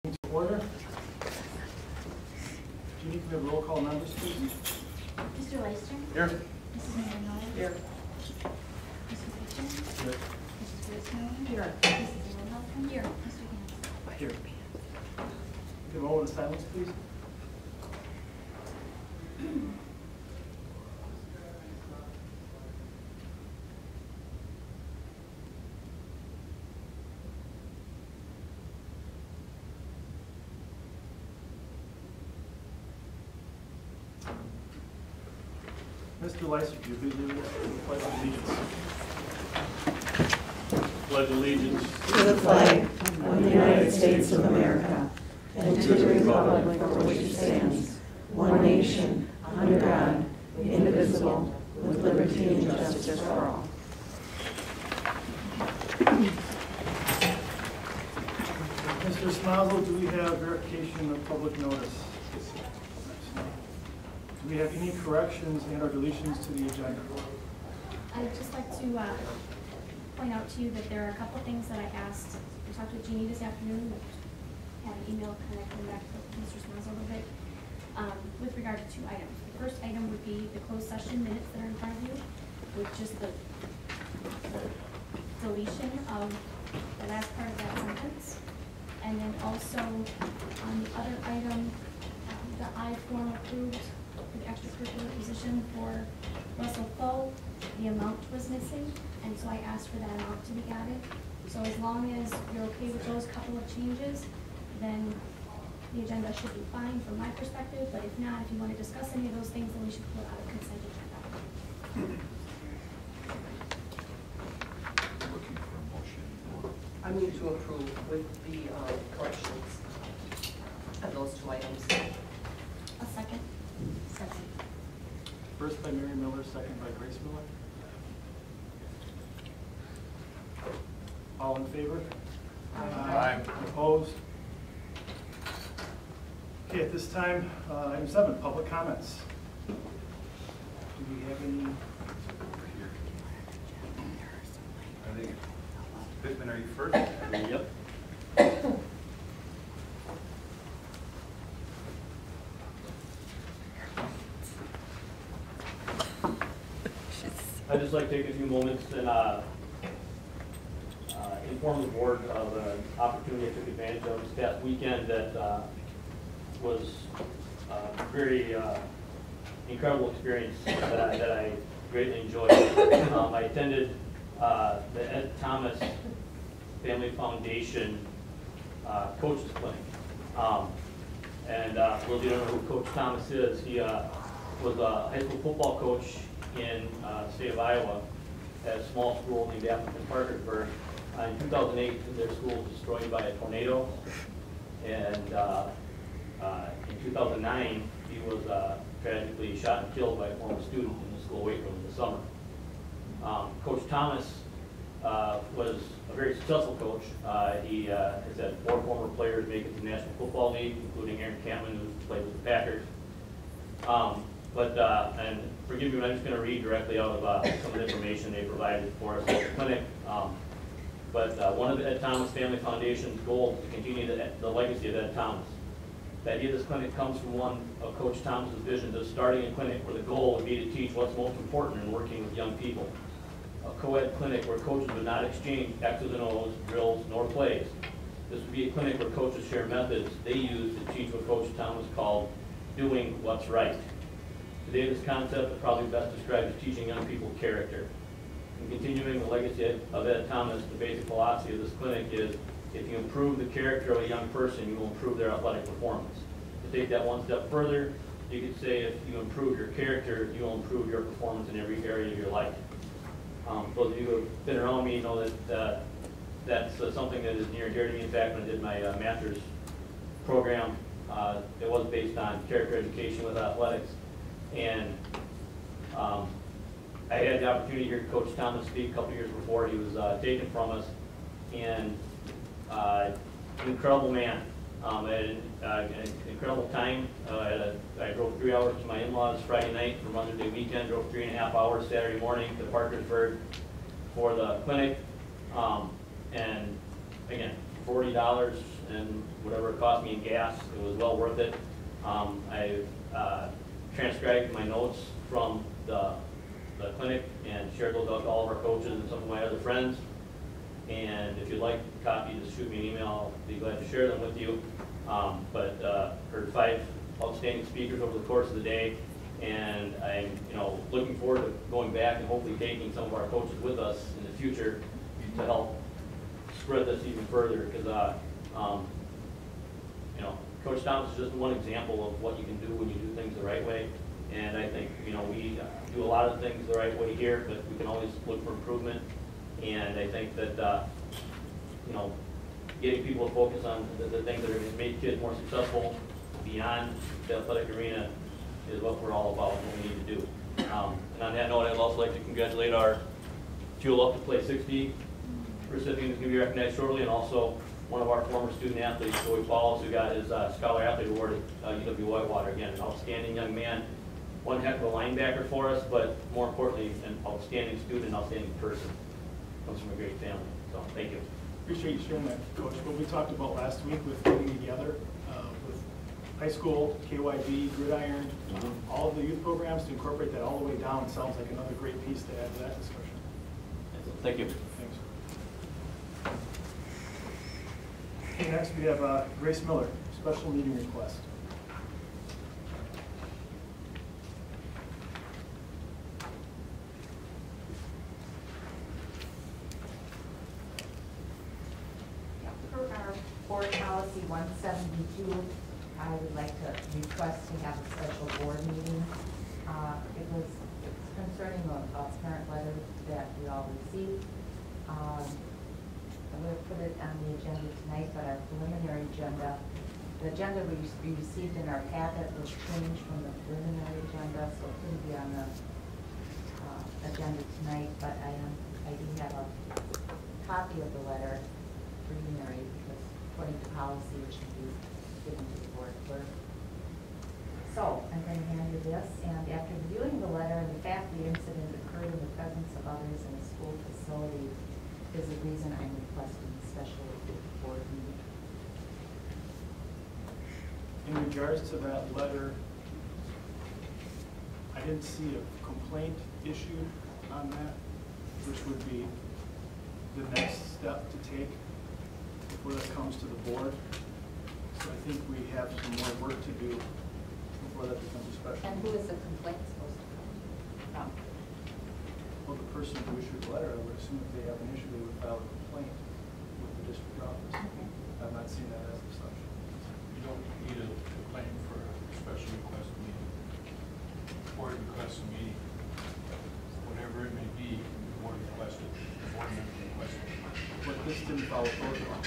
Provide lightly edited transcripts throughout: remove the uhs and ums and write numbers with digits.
To order. Jeannie, can we have roll call members, please? Mr. Leister? Here. Mrs. Marinelli? Here. Mr. Kitchen? Here. Mrs. Kewaskum? Here. Mrs. Wilhelm? Here. Mr. Hanson? Here. Give a moment of silence, please. Mr. Leister, do you please lead us in the pledge of allegiance? Pledge allegiance to the flag of the United States of America and to the republic for which it stands, one nation, under God, indivisible, with liberty and justice for all. Mr. Smazel, do we have verification of public notice? Do we have any corrections and or deletions to the agenda? I'd just like to point out to you that there are a couple things that I asked. I talked with Jeannie this afternoon, had an email kind of coming back to Mr. Smazel a little bit, with regard to two items. The first item would be the closed session minutes that are in front of you, with just the deletion of the last part of that sentence. And then also on the other item, the I-form approved the extracurricular position for Russell Foe, the amount was missing, and so I asked for that amount to be added. So as long as you're okay with those couple of changes, then the agenda should be fine from my perspective, but if not, if you want to discuss any of those things, then we should pull out a consent agenda. Looking for a motion. I move to approve with the corrections of those two items. A second? Second. First by Mary Miller, second by Grace Miller. All in favor? Aye. Opposed? Okay, at this time, item 7, public comments. Do we have any? I think, Pittman, are you first? Yep. I'd just like to take a few moments and inform the board of an opportunity I took advantage of this past weekend that was a very incredible experience that I greatly enjoyed. I attended the Ed Thomas Family Foundation Coaches Clinic. And for those of you who don't know who Coach Thomas is, he was a high school football coach in the state of Iowa at a small school named Appleton Parkersburg. In 2008, their school was destroyed by a tornado, and in 2009, he was tragically shot and killed by a former student in the school weight room in the summer. Coach Thomas was a very successful coach. He has had 4 former players make it to the National Football League, including Aaron Campman, who played with the Packers. And forgive me, I'm just going to read directly out of some of the information they provided for us at the clinic. One of the Ed Thomas Family Foundation's goals is to continue the legacy of Ed Thomas. The idea of this clinic comes from one of Coach Thomas's visions of starting a clinic where the goal would be to teach what's most important in working with young people. A co-ed clinic where coaches would not exchange X's and O's, drills, nor plays. This would be a clinic where coaches share methods they use to teach what Coach Thomas called doing what's right. Today, this concept probably best describes teaching young people character. In continuing the legacy of Ed Thomas, the basic philosophy of this clinic is if you improve the character of a young person, you will improve their athletic performance. To take that one step further, you could say if you improve your character, you will improve your performance in every area of your life. Those of you who have been around me know that that's something that is near and dear to me. In fact, when I did my master's program, it was based on character education with athletics. And I had the opportunity to hear Coach Thomas speak a couple years before he was taken from us. And an incredible man. I had an incredible time. I drove 3 hours to my in-laws Friday night for Mother's Day weekend, drove 3.5 hours Saturday morning to Parkersburg for the clinic. And again, $40 and whatever it cost me in gas, it was well worth it. I transcribed my notes from the clinic and shared those out to all of our coaches and some of my other friends. And if you'd like a copy, just shoot me an email. I'll be glad to share them with you. Heard 5 outstanding speakers over the course of the day, and I'm looking forward to going back and hopefully taking some of our coaches with us in the future to help spread this even further. Because Coach Thomas is just one example of what you can do when you do things the right way. And I think we do a lot of things the right way here, but we can always look for improvement. And I think that getting people to focus on the things that are going to make kids more successful beyond the athletic arena is what we're all about, what we need to do. And on that note, I'd also like to congratulate our Fuel Up to Play 60 recipient who's going to be recognized shortly, and also one of our former student athletes, Joey Paulus, who got his Scholar Athlete Award at UW Whitewater. Again, an outstanding young man, one heck of a linebacker for us, but more importantly, an outstanding student, an outstanding person. Comes from a great family. So thank you. Appreciate you sharing that, Coach. What we talked about last week with getting together with high school, KYB, Gridiron, all of the youth programs to incorporate that all the way down sounds like another great piece to add to that discussion. Thank you. Thanks. Okay, next we have Grace Miller, special meeting request. For our board policy 172, I would like to request to have a special board meeting. It's concerning a parent letter that we all received. I'm going to put it on the agenda tonight, but our preliminary agenda, the agenda we received in our packet was changed from the preliminary agenda, so it couldn't be on the agenda tonight, but I do have a copy of the letter preliminary because according to policy it should be given to the board clerk. So I'm going to hand you this, and after reviewing the letter and the fact the incident occurred in the presence of others in a school facility is the reason I'm requesting a special board meeting. In regards to that letter, I didn't see a complaint issued on that, which would be the next step to take before that comes to the board. So I think we have some more work to do before that becomes a special. And who is the complaint supposed to come from? Well, the person who issued the letter, I would assume if they have an issue, they would file a complaint with the district office. Okay. I've not seen that as such. You don't need a complaint for a special request meeting. Board request meeting, whatever it may be, the board requested, the board member requested. But this didn't follow protocol.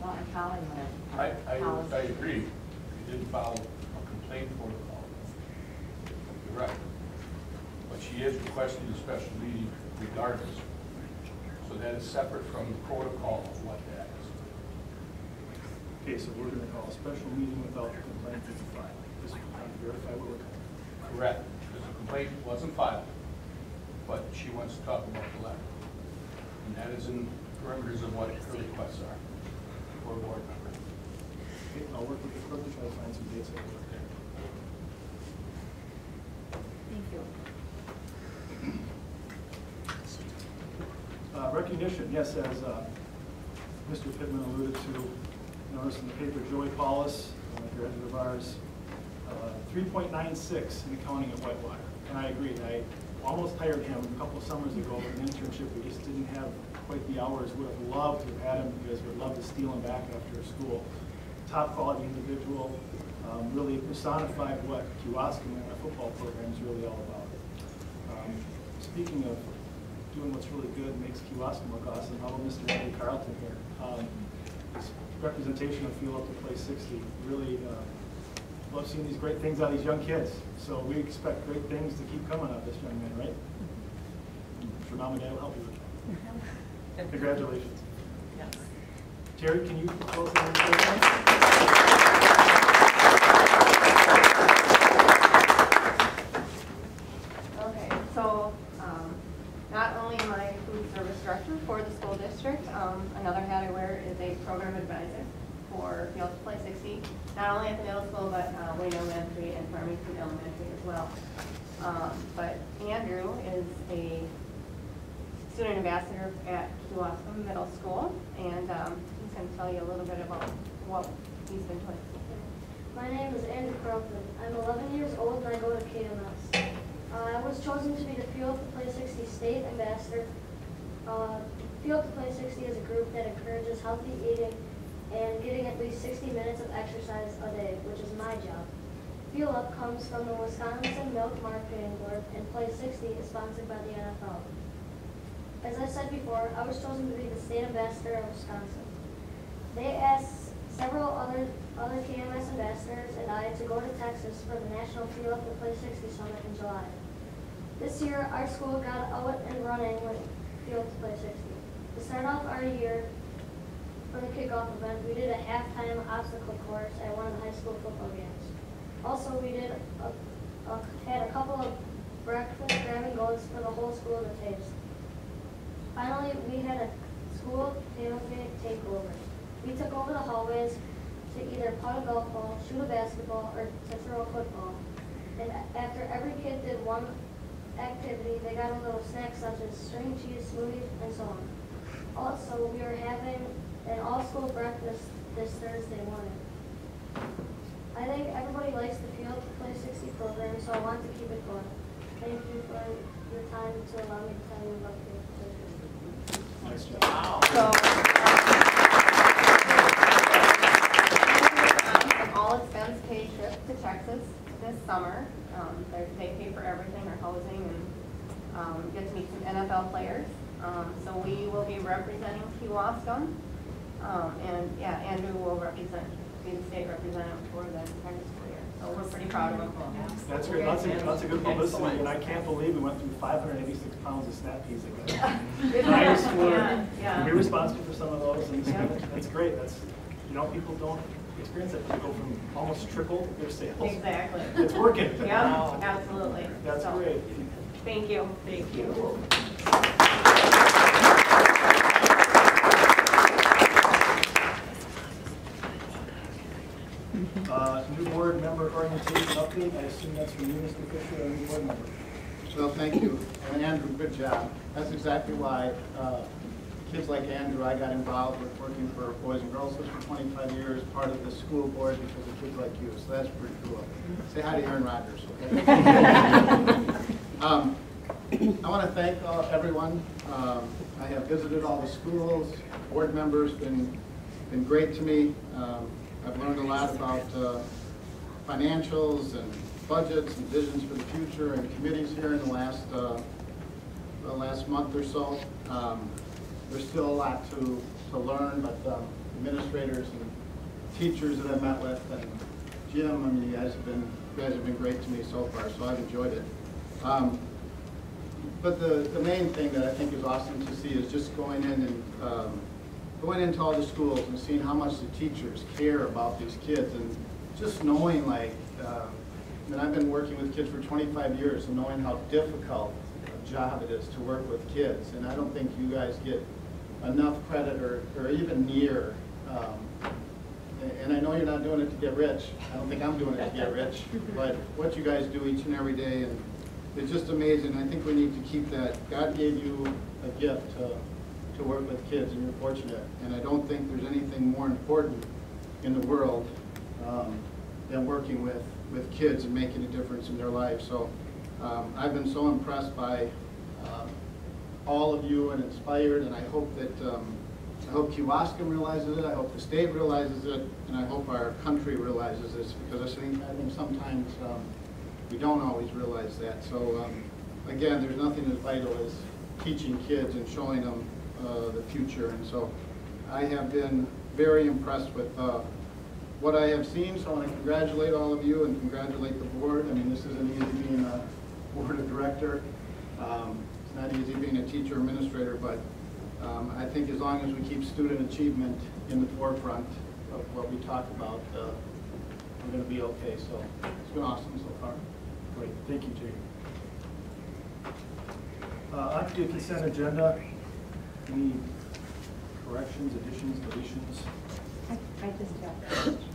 Well, I'm following I policy. agree. You didn't follow a complaint protocol. You're right. But she is requesting a special meeting regardless. So that is separate from the protocol of what that is. Okay, so we're going to call a special meeting without the complaint being filed. Just trying to verify what we're calling. Correct. Because the complaint wasn't filed, but she wants to talk about the letter. And that is in perimeters of what her requests are for a board member. Okay, I'll work with the clerk to try to find some dates that work there. Thank you. Recognition, yes, as Mr. Pittman alluded to, notice in the paper, Joey Paulus, a graduate of ours, 3.96 in accounting at Whitewater. And I agree, I almost hired him a couple of summers ago for an internship. We just didn't have quite the hours. Would have loved to have had him because we'd love to steal him back after school. Top quality individual, really personified what Kewaskum and our football program is really all about. Speaking of doing what's really good makes Kewaskum look awesome, how about Mr. Andy Carlton here? His representation of Fuel Up to Play 60, really love seeing these great things out of these young kids. So we expect great things to keep coming out of this young man, right? I'm sure Mom and Dad will help you with that. Congratulations. Yes. Terry, can you close the meeting? Okay, so not only am I food service director for the school district, another hat I wear is a program advisor. not only at the middle school, but Wayne Elementary and Farmington Elementary as well. But Andrew is a student ambassador at Kewaskum Middle School, and he's going to tell you a little bit about what he's been doing. My name is Andrew Carlton. I'm 11 years old and I go to KMS. I was chosen to be the Field to Play 60 State Ambassador. Field to Play 60 is a group that encourages healthy eating and getting at least 60 minutes of exercise a day, which is my job. Fuel Up comes from the Wisconsin Milk Marketing Board, and Play 60 is sponsored by the NFL. As I said before, I was chosen to be the State Ambassador of Wisconsin. They asked several other KMS ambassadors and I to go to Texas for the National Field Up to Play 60 Summit in July. This year, our school got out and running with Field to Play 60. To start off our year, for the kickoff event, we did a halftime obstacle course at one of the high school football games. Also, we did had a couple of breakfast grabbing goals for the whole school to taste. Finally, we had a school tailgate takeover. We took over the hallways to either putt a golf ball, shoot a basketball, or to throw a football. And after every kid did one activity, they got a little snack such as string cheese, smoothies, and so on. Also, we are having an all-school breakfast this Thursday morning. I think everybody likes the Field to Play 60 program, so I want to keep it going. Thank you for your time to allow me to tell you about Field to Play 60. Nice job. So, an all-expense paid trip to Texas this summer. They pay for everything, our housing, and get to meet some NFL players. So we will be representing Kewaskum, and yeah, Andrew will be the state representative for the entire school year. So we're pretty proud of him. That's great. That's a good publicity, and I can't believe we went through 586 pounds of snap peas again. Nice work. Yeah. You're responsible for some of those, and that's great. That's, you know, people don't experience that. People go from almost triple their sales. Exactly. It's working. Yeah, absolutely. That's So, great. Thank you. Thank you. New board member orientation update. I assume that's from you, Mr. Fisher, our new board member. Well, thank you. And Andrew, good job. That's exactly why kids like Andrew, I got involved with working for Boys and Girls Club for 25 years, part of the school board because of kids like you. So that's pretty cool. Say hi to Aaron Rodgers, okay? I want to thank everyone. I have visited all the schools. Board members been great to me. I've learned a lot about financials and budgets and visions for the future and committees here in the last month or so. There's still a lot to learn, but administrators and teachers that I've met with, and Jim, I mean, you guys have been great to me so far, so I've enjoyed it. But the main thing that I think is awesome to see is just going in and going into all the schools and seeing how much the teachers care about these kids, and just knowing, like, I mean, I've been working with kids for 25 years and knowing how difficult a job it is to work with kids, and I don't think you guys get enough credit or even near. And I know you're not doing it to get rich. I don't think I'm doing it to get rich, but what you guys do each and every day, and it's just amazing. I think we need to keep that. God gave you a gift to work with kids, and you're fortunate. And I don't think there's anything more important in the world than working with kids and making a difference in their lives. So I've been so impressed by all of you and inspired, and I hope that I hope Kewaskum realizes it, I hope the state realizes it, and I hope our country realizes this, because I think sometimes we don't always realize that. So again, there's nothing as vital as teaching kids and showing them the future, and so I have been very impressed with what I have seen, so I want to congratulate all of you and congratulate the board. I mean, this isn't easy being a board of director. It's not easy being a teacher administrator, but I think as long as we keep student achievement in the forefront of what we talk about, we're going to be okay. So it's been awesome so far. Great. Thank you, Jake. On to the consent agenda. Any corrections, additions, deletions? I just have a question here.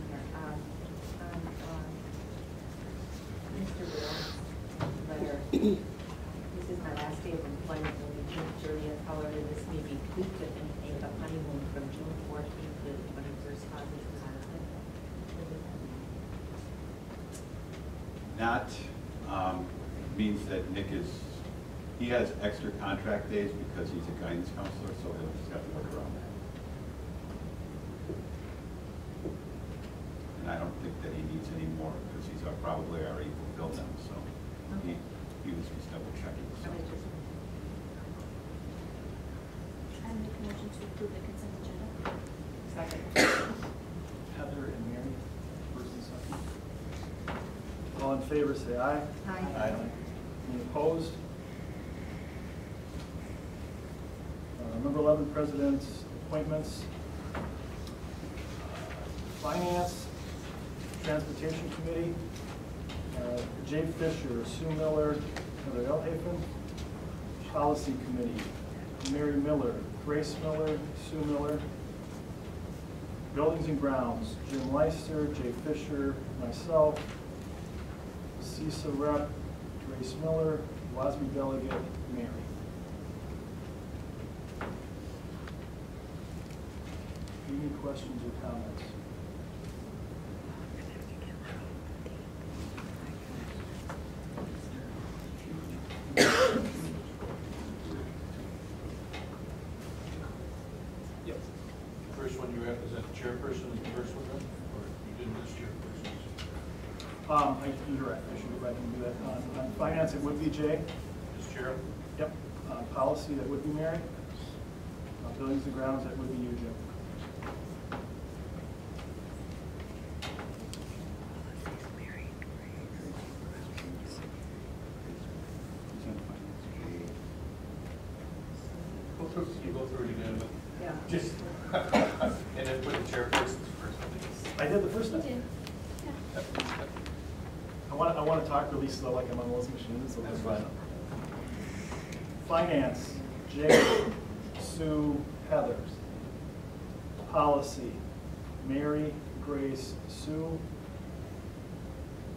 This is my last day of employment, will be June 30th. However, this may be tweaked if anything, but honeymoon from June 14th to the 21st causes conflict. Not means that Nick he has extra contract days because he's a guidance counselor, so he'll just have to work around that. And I don't think that he needs any more because he's probably already fulfilled them, so he was just double checking. So. I make a motion to approve the consent agenda. Second. Heather and Mary, first and second. All in favor, say aye. Aye. Any opposed? Number 11, President's appointments. Finance, Transportation Committee, Jay Fisher, Sue Miller, Heather Elhafen. Policy Committee, Mary Miller, Grace Miller, Sue Miller. Buildings and Grounds, Jim Leister, Jay Fisher, myself. CISA Rep, Grace Miller, WASB Delegate, Mary. Any questions or comments? Yep. The first one you represent, the chairperson is the first one, then? Or you did this chairperson? You're right, I should go back and do that. On finance, it would be Jay. As chair? Yep. Policy, that would be Mary. Buildings and Grounds, that would be you, Jim. You go through it again, but Yeah. just, and then put the chairperson's first. I did the first You one. did. Yeah. I want to talk really slow like I'm on those machines. So That's fine. Finance, Jay, Sue, Heather. Policy, Mary, Grace, Sue.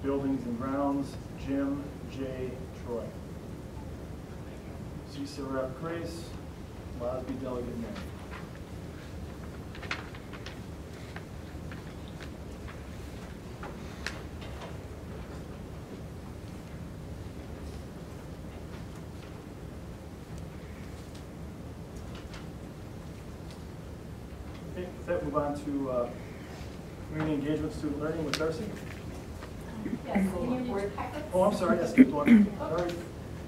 Buildings and Grounds, Jim, Jay, Troy. CISA Rep, Grace. WASB Delegate, Mary. Okay, with that, move on to community engagement, student learning with Darcy. Yes, board packets. Oh, I'm sorry, yes, good one. Sorry,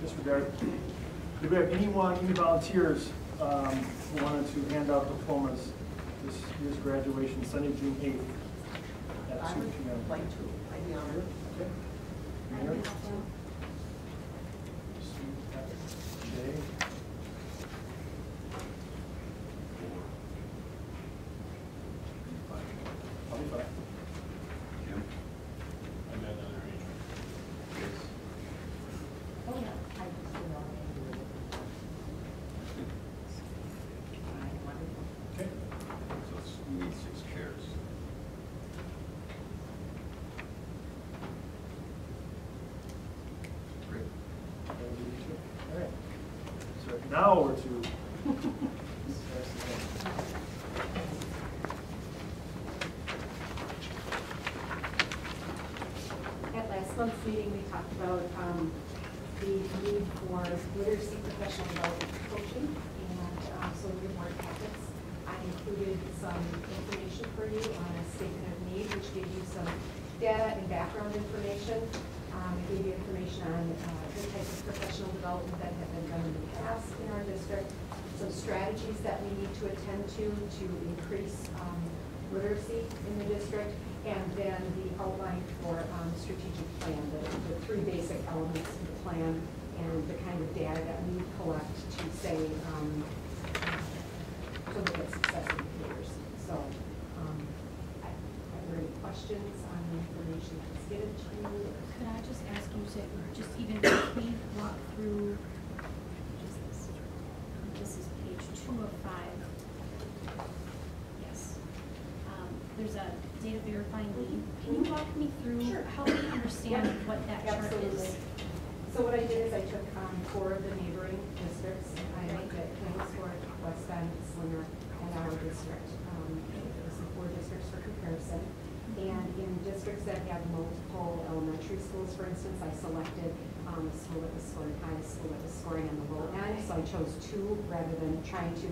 disregard. Do we have any volunteers who wanted to hand out diplomas this year's graduation, Sunday, June 8th at 2 p.m.? Like to, I'd be honored. Okay. Mayor? Jay? I'll be fine. Jim? I got another arrangement. Oh, yeah. I just didn't know. Okay. So we need 6 chairs. Great. All right. So now we're to. At last month's meeting, we talked about the need for literacy professional development coaching, and so in your board packets, I included some information for you on a statement of need, which gave you some data and background information. It gave you information on the types of professional development that have been done in the past in our district, some strategies that we need to attend to increase literacy in the district, and then the outline for strategic plan, the 3 basic elements of the plan, and the kind of data that we collect to say, to look at success indicators. So, are there any questions on the information that was given to you? Could I just ask you to just even quickly walk through, this is page 2 of 5. Yes. There's a data verifying need. Can you walk me through, Sure. help me understand Yep. what that chart Absolutely. is So what I did is I took 4 of the neighboring districts. I looked at Kewaskum, West Bend, Slinger, and our district. There's some 4 districts for comparison. And in districts that have multiple elementary schools, for instance, I selected a school that was scoring high, a school that was scoring on the low end. So I chose 2 rather than trying to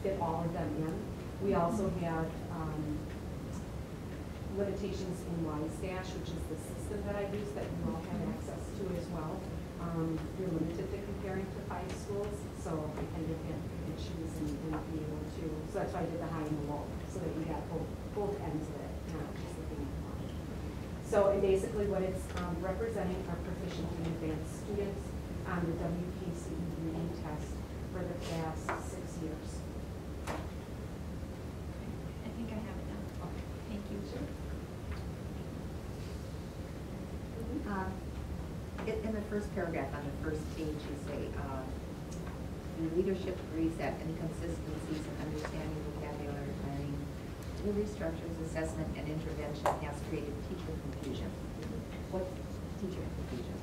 fit all of them in. We also had limitations in WiseDash, which is the system that I use that you all have access to as well. You're limited to comparing to 5 schools, so I kind of had issues and be able to, so that's why I did the high and the low, so that you got both ends of it, not just looking at one. So, and basically what it's representing are proficient and advanced students on the WKCE reading test for the past 6 years. I think I have it now. Thank you. In the first paragraph on the first page, you say, the leadership agrees that inconsistencies in understanding vocabulary learning, delivery structures, assessment, and intervention has created teacher confusion. What teacher confusion?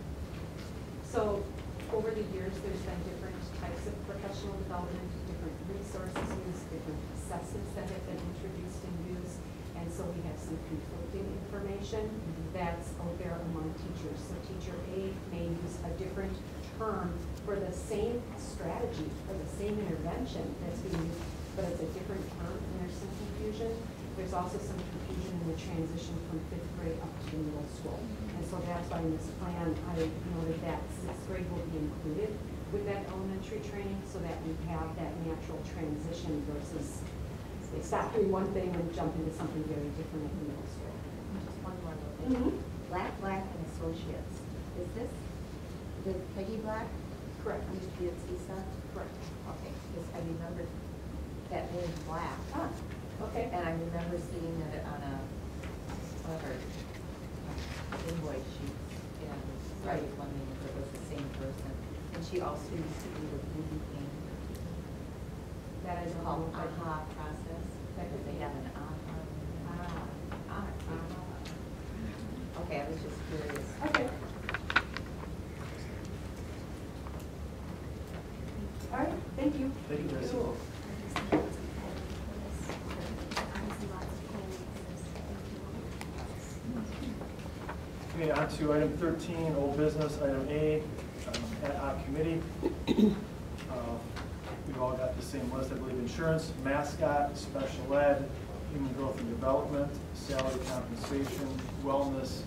So over the years, there's been different types of professional development, different resources used, different assessments that have been introduced and used. And so we have some conflicting information that's out there among teachers. So teacher A may use a different term for the same strategy or the same intervention that's being used, but it's a different term, and there's some confusion. There's also some confusion in the transition from 5th grade up to middle school. And so that's why in this plan, I noted that 6th grade will be included with that elementary training so that we have that natural transition versus they stop doing one thing and jump into something very different at the middle school. Just one more little thing. Black and Associates. Is this the Peggy Black? Correct. Used to be at CISA? Correct. Okay, because I remembered that name Black. Ah, okay. And I remember seeing it on one of her invoice sheets. And I was wondering if it was the same person. And she also used to do the Ruby thing. That is Called called AHA process. Because they have an AHA. Okay, I was just curious. Okay. All right, thank you. Thank you, Darcy. Okay, on to item 13, old business, item A, ad hoc committee. We've all got the same list, I believe: insurance, mascot, special ed, human growth and development, salary compensation, wellness,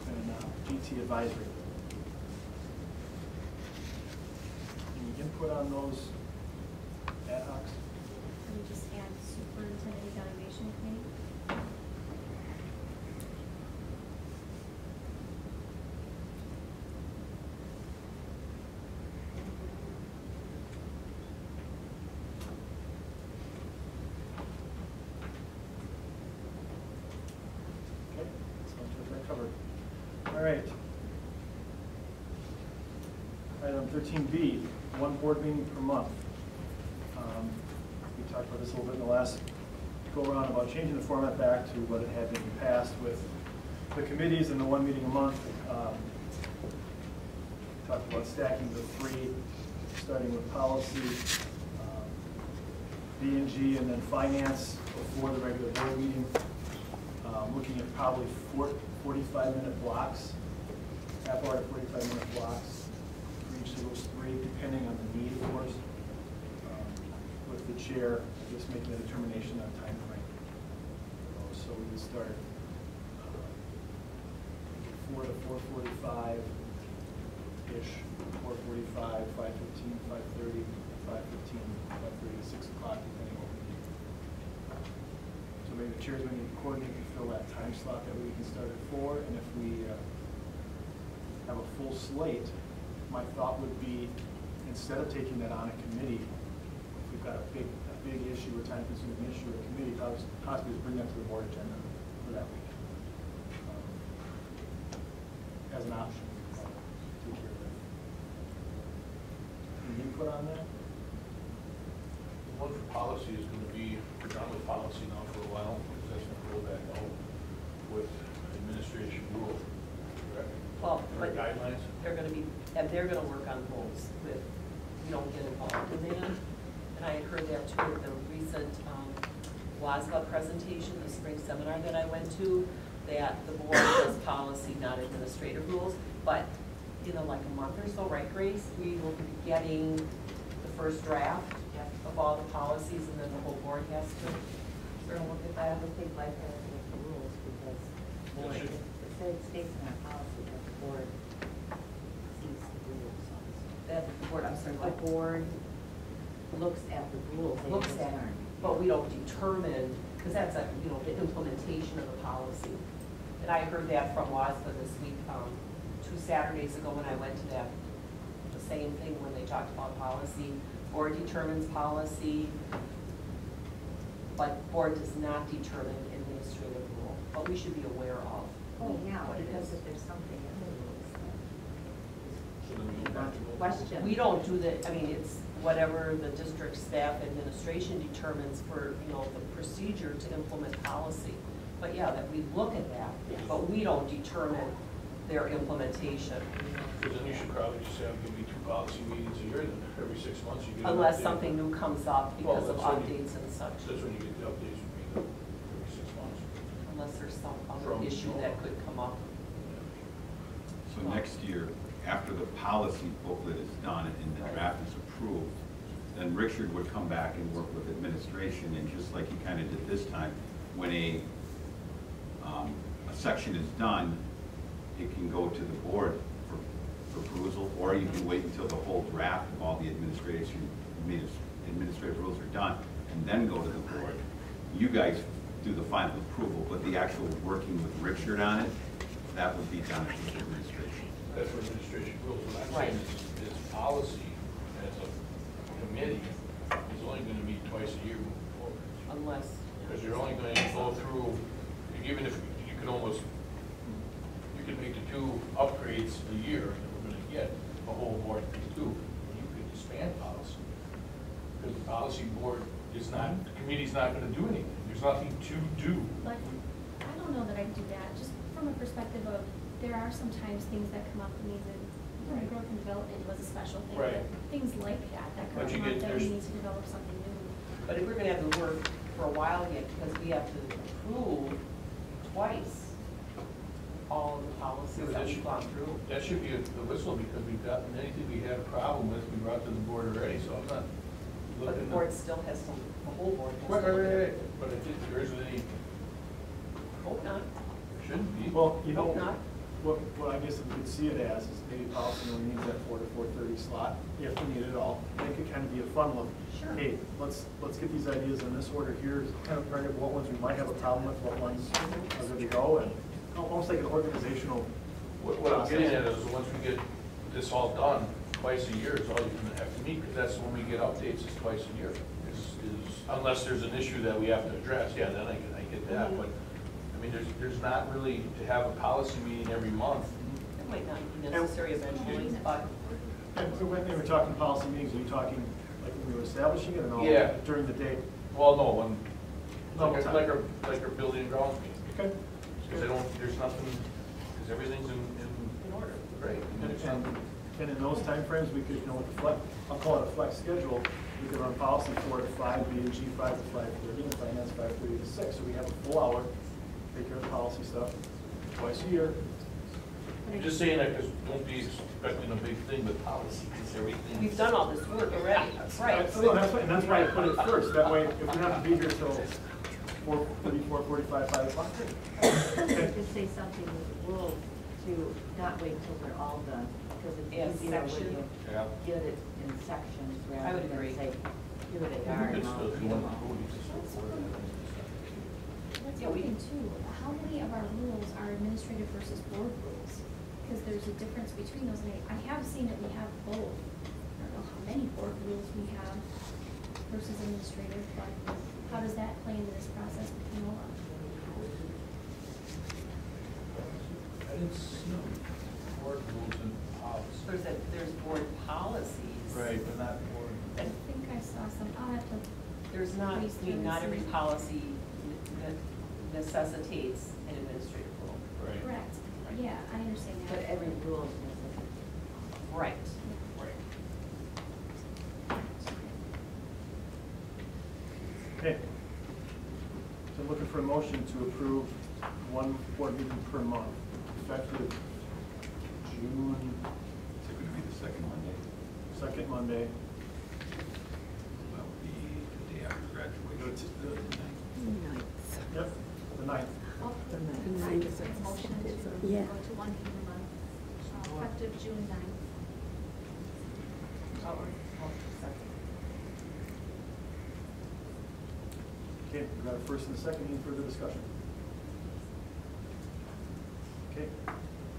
and GT advisory. Any input on those ad hocs? Can we just add superintendent evaluation committee? Okay, sounds like that covered. All right. Item 13B, 1 board meeting per month. We talked about this a little bit in the last go-around about changing the format back to what it had been in the past with the committees and the 1 meeting a month. Talked about stacking the 3, starting with policy, B&G, and then finance before the regular board meeting. Looking at probably 45-minute blocks, half-hour to 45-minute blocks for each of those 3, depending on the need, of course. With the chair just making a determination on time frame. So we would start 4 to 4:45-ish, 4:45, 5:15, 5:30, 5:15, 5:30 to 6 o'clock, depending on what we need. So maybe the chairs, we need to coordinate to fill that time slot that we can start at 4, and if we have a full slate, my thought would be, instead of taking that on a committee, if we've got a big issue or time-consuming issue, a committee possibly just bring that to the board agenda for that week as an option. Take care of that. Any input on that? The one for policy is going to be predominantly policy now for a while, because that's going to go back out with administration rule, correct? Well, or but guidelines? they're gonna be, and they're gonna work on those with, you don't get involved in that. And I had heard that too at the recent WASBA presentation, the spring seminar that I went to, that the board does policy, not administrative rules. But in like a month or so, right, Grace, we will be getting the first draft of all the policies, and then the whole board has to sort of look at I that. would think like that with the rules, because board, should- it states in our policy that the board sees the rules. That the board, I'm sorry, The board looks at the rules. they looks at it, determine. but we don't determine, because that's a, you know, the implementation of the policy. And I heard that from WASBA this week, 2 Saturdays ago when I went to that, the same thing when they talked about policy. Board determines policy, but board does not determine administrative rule, but we should be aware of. Oh, yeah, what it because is. if there's something in the rules So then we go back to that what- question. We don't do that, I mean, it's whatever the district staff administration determines for, you know, the procedure to implement policy. But yeah, that we look at that, but we don't determine their implementation. Because then you should probably just have, give me 2 policy meetings a year, then every 6 months you get an Unless update. something new comes up because of Well, that's when you- updates and such, That's when you get the updates, would be every 6 months. unless there's some other From- issue that could come up. So next year, after the policy booklet is done and the draft is approved, then Richard would come back and work with administration, and just like he kind of did this time, when a section is done, it can go to the board for perusal, or you can wait until the whole draft of all the administrative rules are done, and then go to the board. You guys do the final approval, but the actual working with Richard on it, that would be done at the administration. That's for administration rules. What I'm Right. saying is policy as a committee is only gonna meet twice a year moving forward. Unless. Because you're only going to go through, even if you could almost, you could make the 2 upgrades a year that we're going to get, a whole board can do. You could expand policy. Because the policy board is not, the committee's not going to do anything. There's nothing to do. But I don't know that I do that, just from a perspective of, there are sometimes things that come up in these, and growth and development was a special thing. Right. But things like that But come you up get- that we there's- need to develop something new. But if we're gonna have to work for a while yet, because we have to approve twice all of the policies that we've gone through. That should be the whistle, because we've gotten anything we had a problem with, we brought to the board already, so I'm not But looking. the board still has to, the whole board has Right, to look at right. it. But I think there isn't any, Hope not, shouldn't be. Well, you know, hope not. what I guess we could see it as is maybe policy only needs that 4 to 4:30 slot, if we need it all. It could kind of be a funnel of, Sure. hey, let's get these ideas in this order here, kind of target what ones we might have a problem with, what ones are good to go, and almost like an organizational What I'm getting at is, once we get this all done, twice a year is all you're gonna have to meet, because that's when we get updates, is twice a year. Unless there's an issue that we have to address, yeah, then I get that, but, I mean, there's not really to have a policy meeting every month. It might not be necessary eventually, but And so when they were talking policy meetings, are you talking like when we were establishing it, and all Yeah. during the day? Well, no, when, Normal time. like our building and grounds meeting, Okay. because there's nothing, because everything's in order. Right. And in those timeframes, we could, you know, with the flex, I'll call it a flex schedule, we could run policy 4 to 5, B and G 5 to 5:30, and finance 5:30 to 6. So we have a full hour, take care of the policy stuff twice a year. I'm just saying that, because don't be expecting a big thing with policy, because everything. we've done all this work already, right? No, and that's why I put it first. That way, if we have to be here till 4:30, 4:45, 5 o'clock. You could say something with the rules to not wait until they're all done, because it's As easier when section? you Yeah. get it in sections I rather would than agree. say, here they You are. could and I'll still, if you read want them to all. go, you can still forward it. That's Yeah, one we- thing too, how many of our rules are administrative versus board rules? Because there's a difference between those, and I have seen that we have both. I don't know how many board rules we have versus administrative, but how does that play into this process with Noah? I didn't see board rules and policy. There's board policies. Right, but not board. I think I saw some, I'll have to. There's not, I read through mean, and not every see. policy necessitates an administrative rule. Right. Correct, yeah, I understand that. But every rules missing. Right. Okay. So I'm looking for a motion to approve one board meeting per month, effective June Is it going to be the second Monday? 2nd Monday. That would be the day after graduation. Yep, the 9th. Motion to Yeah. go to one meeting a month, effective June 9th. Okay, we got a first and a second. Any further discussion? Okay,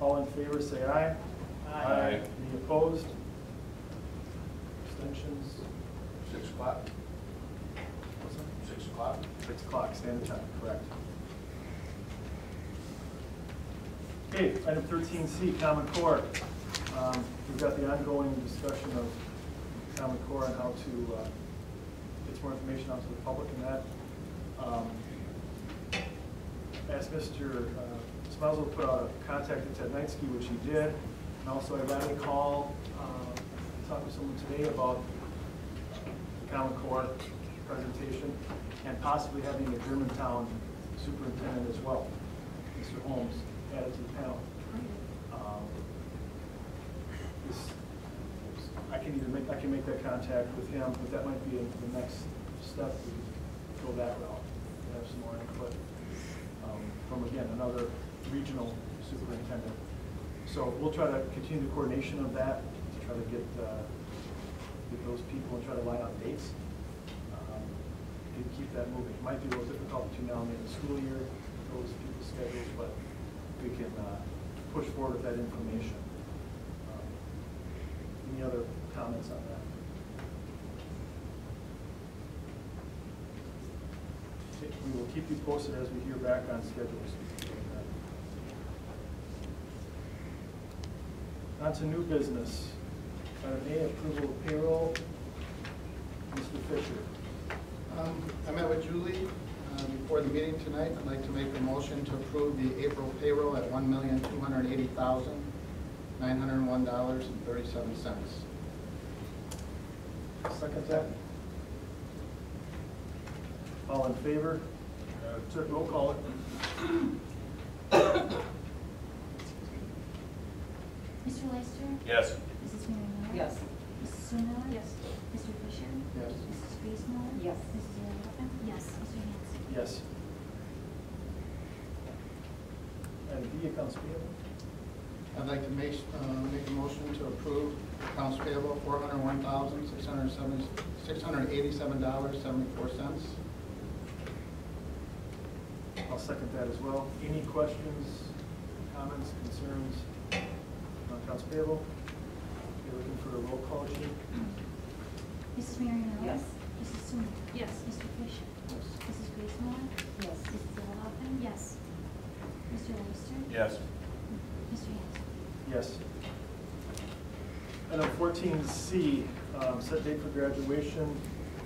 all in favor, say aye. Aye. Any opposed? Abstentions? 6 o'clock? What's that? 6 o'clock? 6 o'clock, standard time, correct. Okay, item 13C, Common Core. We've got the ongoing discussion of Common Core and how to get some more information out to the public in that. Asked Mr. Smelzel to put out a contact to Ted Knightsky, which he did. And also I got a call, talked to someone today about the Common Core presentation and possibly having a Germantown superintendent as well, Mr. Holmes, added to the panel. I can make that contact with him, but that might be the next step. We could go that route and have some more input from, again, another regional superintendent. So we'll try to continue the coordination of that to try to get those people and try to line out dates. And keep that moving. It might be a little difficult between now and the end of the school year, those people's schedules, but we can push forward with that information. Any other comments on that? Okay, we will keep you posted as we hear back on schedules. On to new business. Item A, approval of payroll. Mr. Fisher. I met with Julie before the meeting tonight. I'd like to make a motion to approve the April payroll at $1,280,901.37. Second that. All in favor? Roll call it. Mr. Leicester? Yes. Mrs. Mariano? Yes. Mrs. Sumiller? Yes. Mr. Fisher? Yes. Mrs. Gracemore? Yes. Mrs. Yellowfin? Yes. Mr. Hanson? Yes. And B, accounts payable. I'd like to make a motion to approve accounts payable $401,687.74. I'll second that as well. Any questions, comments, concerns on accounts payable? You're looking for a roll call, Jean? Mrs. Mariano? Yes. Mrs. Sumiller? Yes. Mr. Fisher? Yes. Mrs. Gracemore? Yes. Mrs. Yellowfin? Yes. Mr. Leicester? Yes. Mr. Hanson? Yes. Item 14C, set date for graduation.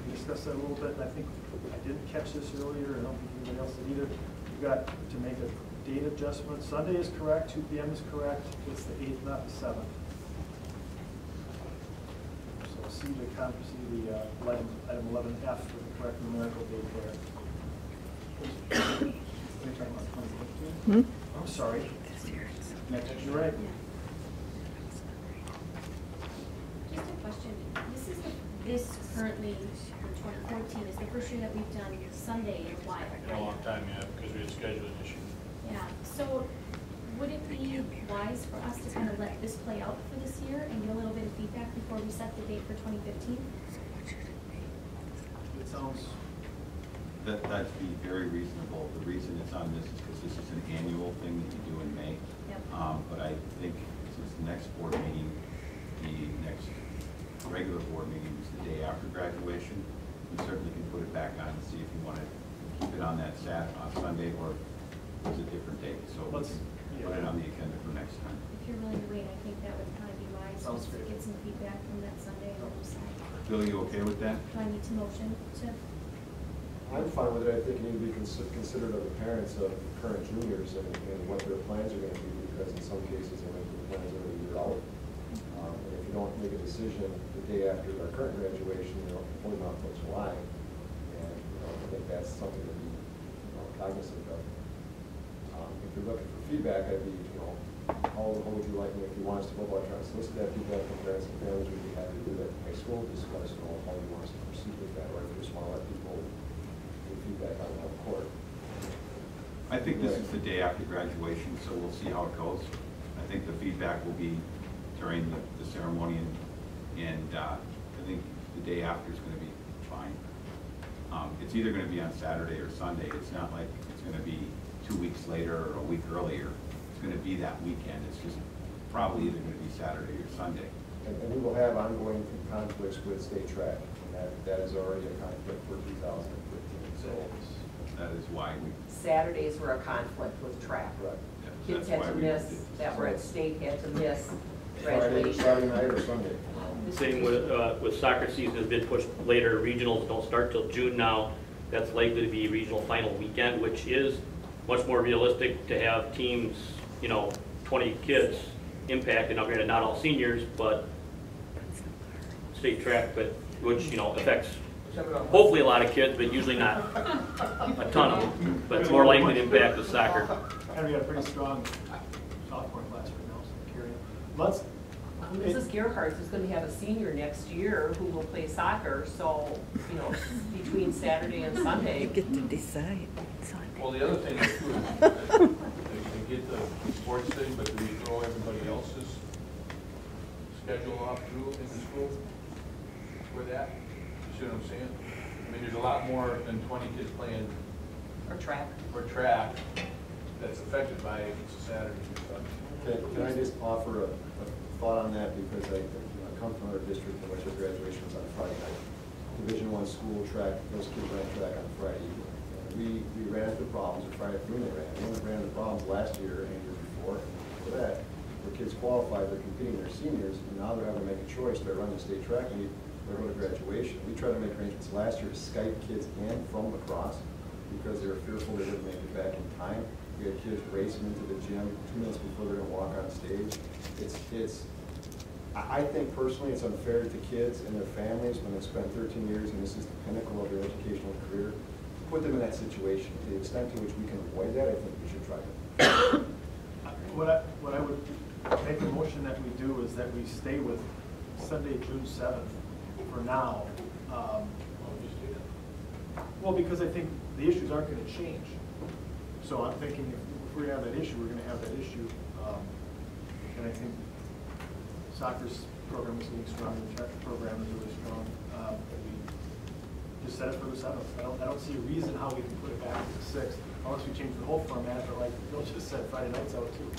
We discussed that a little bit, and I think I didn't catch this earlier, and I don't think anybody else did either. We've got to make a date adjustment. Sunday is correct, 2 p.m. is correct. It's the 8th, not the 7th. So see the item 11F for the correct numerical date there. What are you talking about, 2015? I'm sorry. You're right. Just a question, this currently, for 2014, is the first year that we've done Sunday in a while, Been a right? long time, yeah, because we had scheduling issues. Yeah, so would it be wise for us to kind of let this play out for this year and get a little bit of feedback before we set the date for 2015? It sounds, That'd be very reasonable. The reason it's on this is because this is an annual thing that you do in May. Yep. But I think since the next board meeting, the next regular board meeting is the day after graduation, we certainly can put it back on and see if you want to keep it on that Sunday or it's a different date. So Let's- put it on the agenda for next time. If you're willing to wait, I think that would kind of be wise, Sounds just to great. get some feedback from that Sunday and we'll decide. Bill, you okay with that? Do I need to motion to? I'm fine with it. I think it needs to be considered of the parents of current juniors and what their plans are going to be, because in some cases, they might be plans over a year out. And if you don't make a decision the day after our current graduation, you know, only not till July. And, you know, I think that's something to be, you know, cognizant of. If you're looking for feedback, I'd be, you know, how would you like me, if you want us to go about trying to solicit that feedback from parents and families, we'd be happy to do that in high school. Just let us know how you want us to proceed with that, or if you just want to let people give feedback on the court. I think this is the day after graduation, so we'll see how it goes. I think the feedback will be during the ceremony, and I think the day after is going to be fine. It's either going to be on Saturday or Sunday. It's not like it's going to be 2 weeks later or a week earlier. It's going to be that weekend. It's just probably either going to be Saturday or Sunday. And we will have ongoing conflicts with state track, and that is already a conflict for 2015. So that is why we. Saturdays were a conflict with track. Right. Kids had to miss, that were at state had to miss Friday graduation. night or Sunday. Same with soccer season has been pushed later. Regionals don't start till June now. That's likely to be regional final weekend, which is much more realistic to have teams, you know, 20 kids impacted. Now, granted, not all seniors, but state track, but which, you know, affects hopefully a lot of kids, but usually not a ton of them. But it's more likely to impact the soccer. And we got a pretty strong sophomore class right now, so carry on. Let's. Mrs. Gerhardt is going to have a senior next year who will play soccer, so, you know, between Saturday and Sunday. You get to decide. Well, the other thing is too, is they get the sports thing, but do we throw everybody else's schedule off too in the school for that? You see what I'm saying? I mean, there's a lot more than 20 kids playing. Or track. Or track that's affected by if it's a Saturday or Sunday. Can I just offer a thought on that, because I come from another district in which our graduation was on Friday night. Division I school track, those kids ran track on Friday evening. And we ran into problems, or Friday afternoon they ran. We only ran into problems last year and the year before. For that, where kids qualified, they're competing, they're seniors, and now they're having to make a choice. They're running state track meet, they're going to graduation. We tried to make arrangements last year to Skype kids in from lacrosse because they were fearful they wouldn't make it back in time. We had kids racing into the gym 2 minutes before they're going to walk on stage. I think personally it's unfair to kids and their families when they've spent 13 years and this is the pinnacle of their educational career. Put them in that situation. To the extent to which we can avoid that, I think we should try to. What I would make a motion that we do is that we stay with Sunday, June 7th for now. Well, because I think the issues aren't going to change. So I'm thinking if we're going to have that issue, we're going to have that issue. And I think soccer's program is getting stronger, the track program is really strong. We just set it for the 7th. I don't see a reason how we can put it back to the 6th, unless we change the whole format, but like Bill just said, Friday nights out too.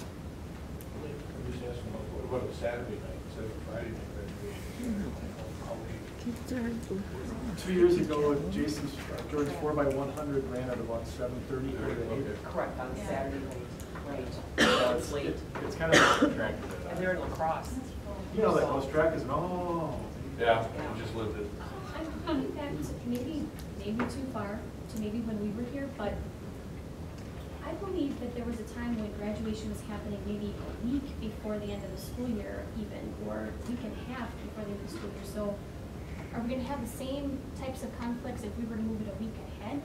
I'm just asking, what about a Saturday night instead of Friday night graduation? 2 years ago, Jason's George 4x100 ran at about 7:30 or 8. Correct, on Saturday night, right. It's late. It's kind of And they're in lacrosse. you know, like those track is Yeah, we just lived it. I'm coming back to maybe too far to maybe when we were here, but I believe that there was a time when graduation was happening maybe a week before the end of the school year even, or a week and a half before the end of the school year. So are we going to have the same types of conflicts if we were to move it a week ahead?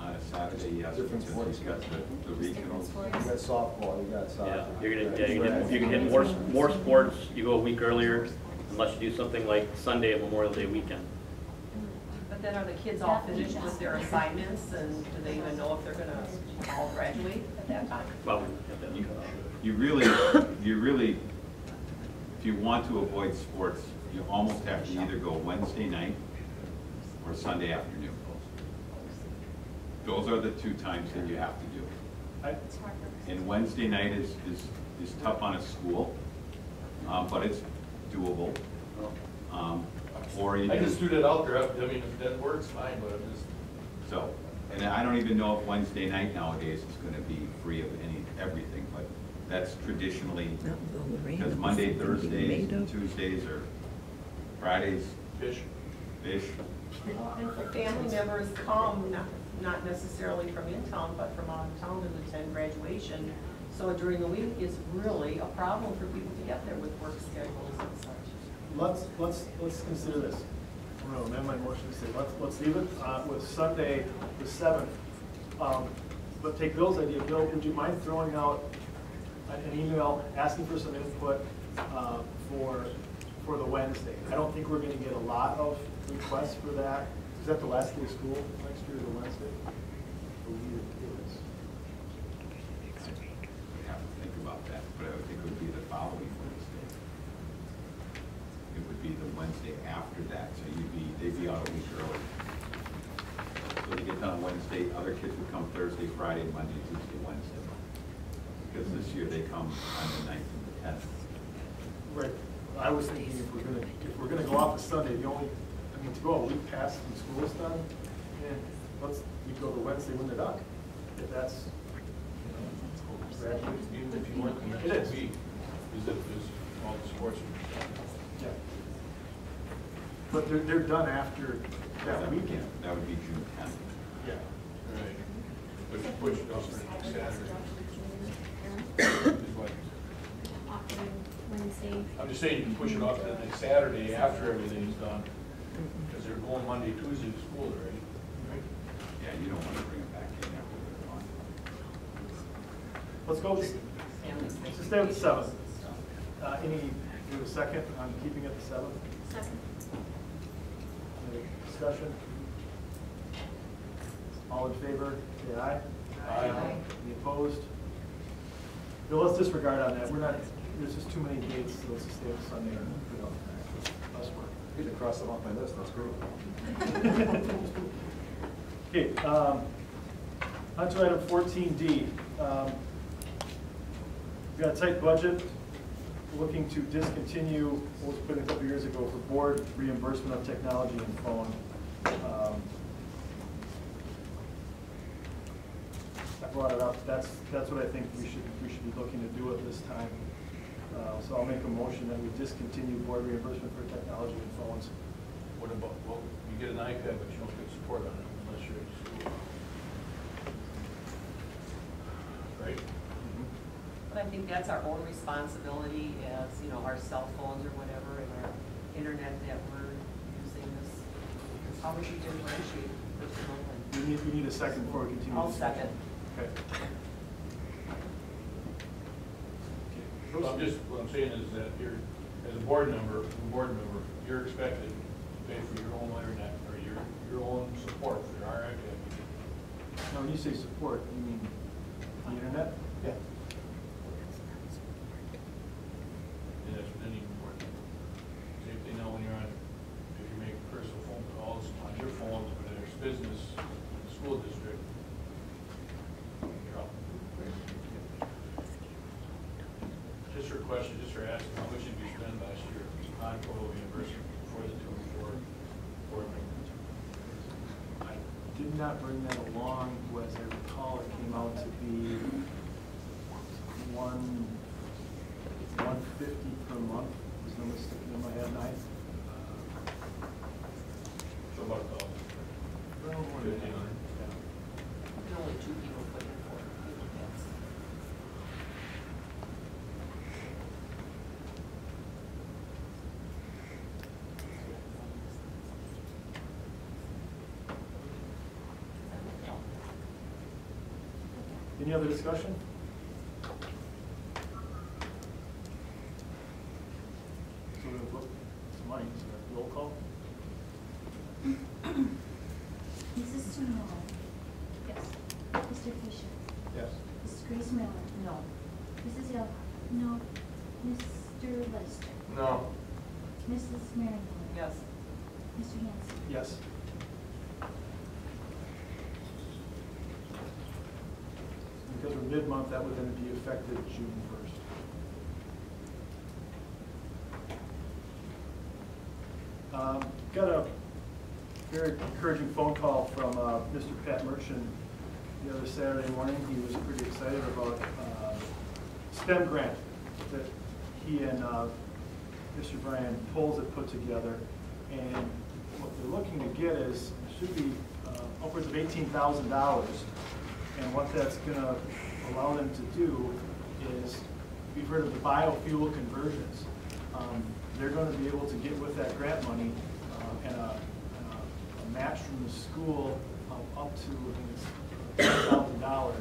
On a Saturday, yes, Different because sports. you've got the regionals. You got softball, you got soccer. Yeah, you can hit more sports. You go a week earlier, unless you do something like Sunday at Memorial Day weekend. But then are the kids all finished with their assignments, and do they even know if they're going to all graduate at that time? Well, You really, if you want to avoid sports, you almost have to either go Wednesday night or Sunday afternoon. Those are the two times that you have to do. And Wednesday night is tough on a school, but it's doable. Or you I just threw that out there. I mean, if that works, fine, but I'm just. So, and I don't even know if Wednesday night nowadays is going to be free of everything, but that's traditionally, because Monday, Thursdays, and Tuesdays, or Fridays. Fish. And for family members come, not necessarily from in town, but from out of town to attend graduation, So during the week is really a problem for people to get there with work schedules and such. Let's consider this. I'm going to amend my motion to say, let's leave it with Sunday, the 7th. But take Bill's idea. Bill, would you mind throwing out an email asking for some input for the Wednesday? I don't think we're going to get a lot of requests for that. Is that the last day of school next year, the Wednesday? I believe it is. I have to think about that, but I would think it would be the following Wednesday. It would be the Wednesday after that, so they'd be out a week early. So they get done Wednesday, other kids would come Thursday, Friday, Monday, Tuesday, Wednesday. Because this year they come on the 9th and the 10th. Right. I was thinking if we're gonna go off a Sunday, to go a week past when school is done, we go to Wednesday when they're done. If that's, graduate. Even if you work the It next is. week, is all the sports are done. Yeah. But they're done after that weekend. That would be June 10th. Yeah. Right. But if you push it off to next Saturday. is what- Often Wednesday. I'm just saying you can push it off to the next Saturday after everything's done, because they're going Monday, Tuesday to school already. Yeah, you don't want to bring it back in after they're gone. Let's go, let's just stay with the 7th. Do a second on keeping it the 7th? Second. Any discussion? All in favor, say aye. Aye. Any opposed? Bill, let's disregard on that. There's just too many dates, so let's just stay with Sunday and put it on us work. You can cross them off my list, that's great. Okay, on to item 14D. We've got a tight budget, looking to discontinue what was put in a couple years ago for board reimbursement of technology and phone. I brought it up. That's what I think we should be looking to do at this time. So I'll make a motion that we discontinue board reimbursement for technology and phones. What about, well, you get an iPad, but you don't get support on it unless you're at school. Right? But I think that's our own responsibility as, our cell phones or whatever, and our internet that we're using this. How would you differentiate personal and? We need a second before we continue. I'll discussion. second. Okay. Well, what I'm saying is that you're, as a board member, you're expected to pay for your own internet or your own support for our iPad. Now, when you say support, you mean the internet? Yeah. And that's with any board. Same thing now when you're on, if you make personal phone calls on your phone, but there's business, school district, you're out. Just for question, just for asking, how much did you spend last year on total reimbursement for the two board members? I did not bring that along. As I recall, it came out to be $150 per month. Was no mistake in my head, night. So about $1,000. Well, more than that. 1,500. And only 2 people put in for it. That's- Any other discussion? So we're gonna look some money, so roll call. Mrs. Sumner? Yes. Mr. Fisher? Yes. Mrs. Grace Miller? No. Mrs. Elba? No. Mr. Lester? No. Mrs. Merrington? Yes. Mr. Hanson? Yes. Because we're mid-month, that would then be effective June 1st. Got a very encouraging phone call from Mr. Pat Merchant the other Saturday morning. He was pretty excited about STEM grant that he and Mr. Brian Poles had put together. And what they're looking to get is, should be upwards of $18,000. And what that's going to allow them to do is, we've heard of the biofuel conversions. They're going to be able to get with that grant money and a match from the school of up to, I think it's $10,000.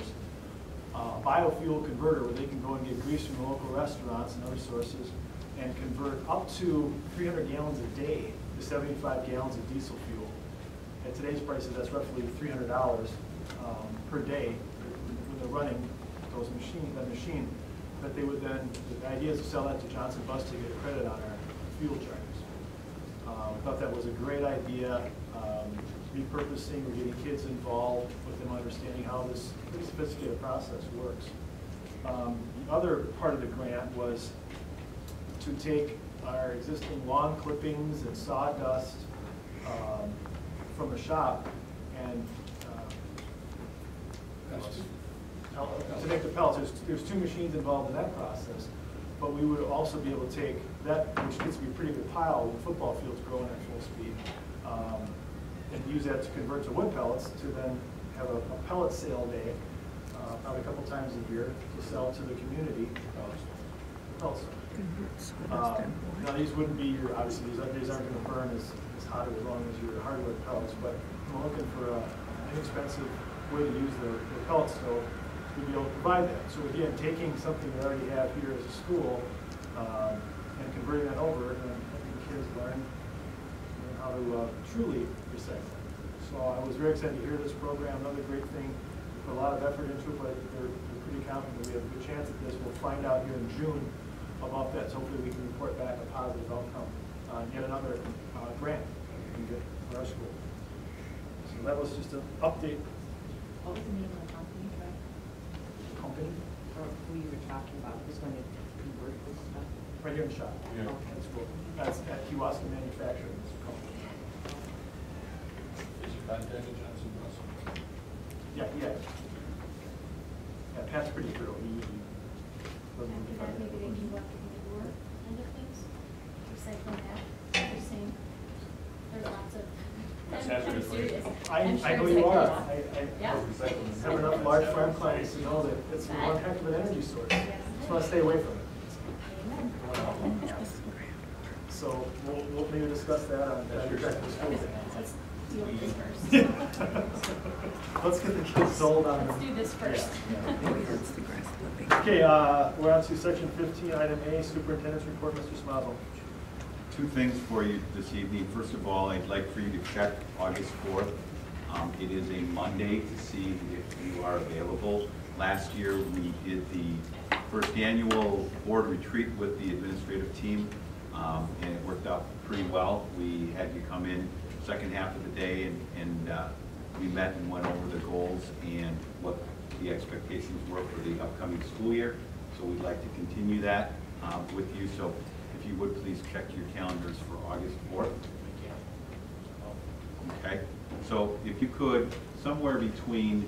A biofuel converter where they can go and get grease from the local restaurants and other sources and convert up to 300 gallons a day to 75 gallons of diesel fuel. At today's prices, that's roughly $300 per day when they're running that machine. But they would then, the idea is to sell that to Johnson Bus to get credit on our fuel charges. I thought that was a great idea. Repurposing, we're getting kids involved with them understanding how this pretty sophisticated process works. The other part of the grant was to take our existing lawn clippings and sawdust from the shop and to make the pellets. There's two machines involved in that process, but we would also be able to take that, which gets to be a pretty good pile when football fields growing at full speed, and use that to convert to wood pellets to then have a pellet sale day, probably a couple times a year, to sell to the community. Pellets. Now these wouldn't be your, obviously these aren't going to burn as hot or as long as your hardwood pellets, but I'm looking for an inexpensive way to use the pellet stove to be able to provide that. So again, taking something we already have here as a school and converting that over, and helping kids learn how to truly recycle. So I was very excited to hear this program. Another great thing. We put a lot of effort into it, but they're pretty confident we have a good chance at this. We'll find out here in June about that. So hopefully we can report back a positive outcome on yet another grant that we can get for our school. So that was just an update. What was the name of the company, Greg? Company? Or who you were talking about, who's going to convert this stuff? Right here in the shop. Yeah. That's cool. That's at Kewaskum Manufacturing. Is you contacted Johnson Bus? Yeah. Yeah, Pat's pretty thorough. He usually doesn't After that, maybe they can work with the door end of things, recycling that, you're saying, there's lots of. That's I'm hazardous serious. waste. I'm I know sure you it's are. like I Yeah. have enough large farm clients to know that it's one heck of an energy source. Just want to stay away from it. Amen. So we'll maybe discuss that on your school. Let's deal with this first. Let's get the kids sold on. Let's do this first. Okay, we're on to section 15, item A, superintendent's report, Mr. Smazel. Two things for you this evening. First of all, I'd like for you to check August 4th. It is a Monday to see if you are available. Last year, we did the first annual board retreat with the administrative team, and it worked out pretty well. We had you come in second half of the day, and we met and went over the goals and what the expectations were for the upcoming school year. So we'd like to continue that with you. So if you would please check your calendars for August 4th. Okay, so if you could, somewhere between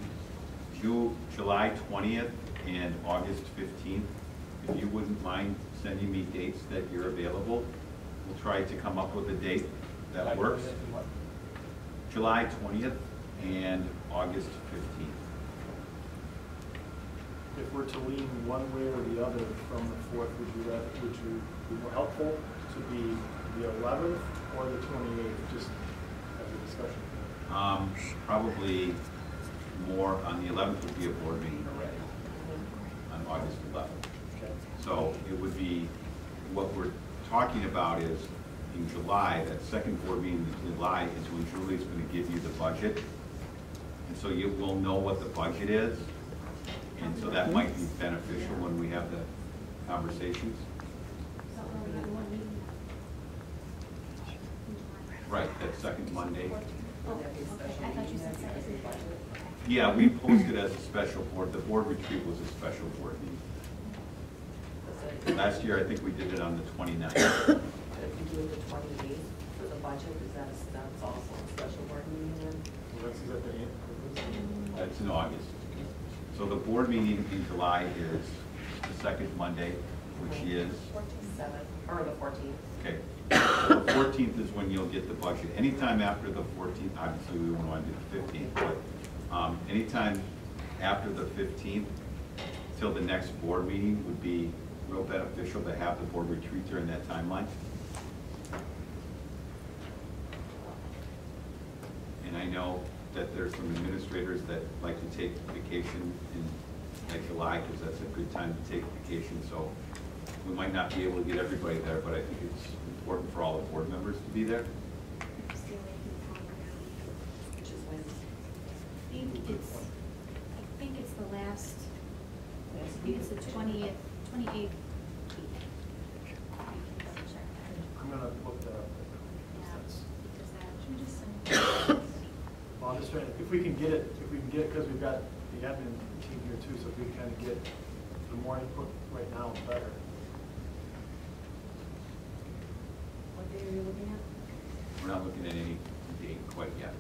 July 20th and August 15th, if you wouldn't mind sending me dates that you're available, we'll try to come up with a date that works. July 20th and August 15th. If we're to lean one way or the other from the 4th, would you be more helpful to be the 11th or the 28th, just as a discussion? Probably more on the 11th would be a board meeting already, on August 11th. Okay. So it would be, what we're talking about is in July, that second board meeting in July is when Julie's going to give you the budget. And so you will know what the budget is. And so that might be beneficial when we have the conversations. So only have one meeting. Right, that second Monday. Oh, okay, I thought you said second. Yeah, we posted as a special board. The board retreat was a special board meeting. Last year, I think we did it on the 29th. If you do it the 28th for the budget, that's also a special board meeting then? Well, that's exactly it. That's in August. So the board meeting in July is the second Monday, which is? 14th, or the 14th. Okay. So the 14th is when you'll get the budget. Anytime after the 14th, obviously we won't want to do the 15th, but anytime after the 15th, till the next board meeting would be real beneficial to have the board retreat during that timeline. And I know that there's some administrators that like to take vacation in like July, because that's a good time to take vacation. So we might not be able to get everybody there, but I think it's important for all the board members to be there. Which is when? I think it's the last, I think it's the 28th week. I'm gonna look that up. Well, I'm just trying, if we can get it, because we've got the admin team here too, so if we can kind of get the more input right now, the better. What day are you looking at? We're not looking at any date quite yet.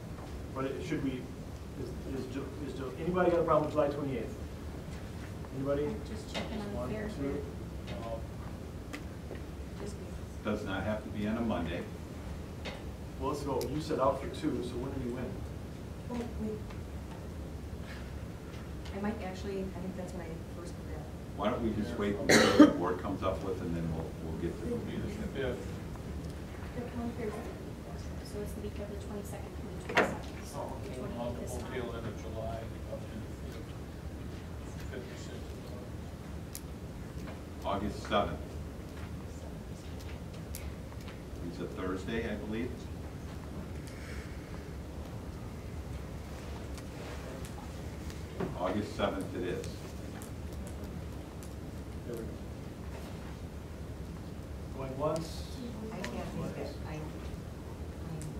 But should we, anybody got a problem with July 28th? Anybody? I'm just checking on One, the fair. two. Does not have to be on a Monday. Well, let's go, you said out for 2, so when do you win? Oh, wait. I might actually, I think that's when I first put that. Why don't we just wait until the board comes up with, and then we'll get to It'll be the 5th. The calendar fair, so it's the week of the 22nd and the 22nd. So Oh, the okay, 28th on the this whole time. tail end of July, up to the 5th or 6th. August 7th. It's a Thursday, I believe. August 7th it is. There we go. Going once? I can't make it. I'm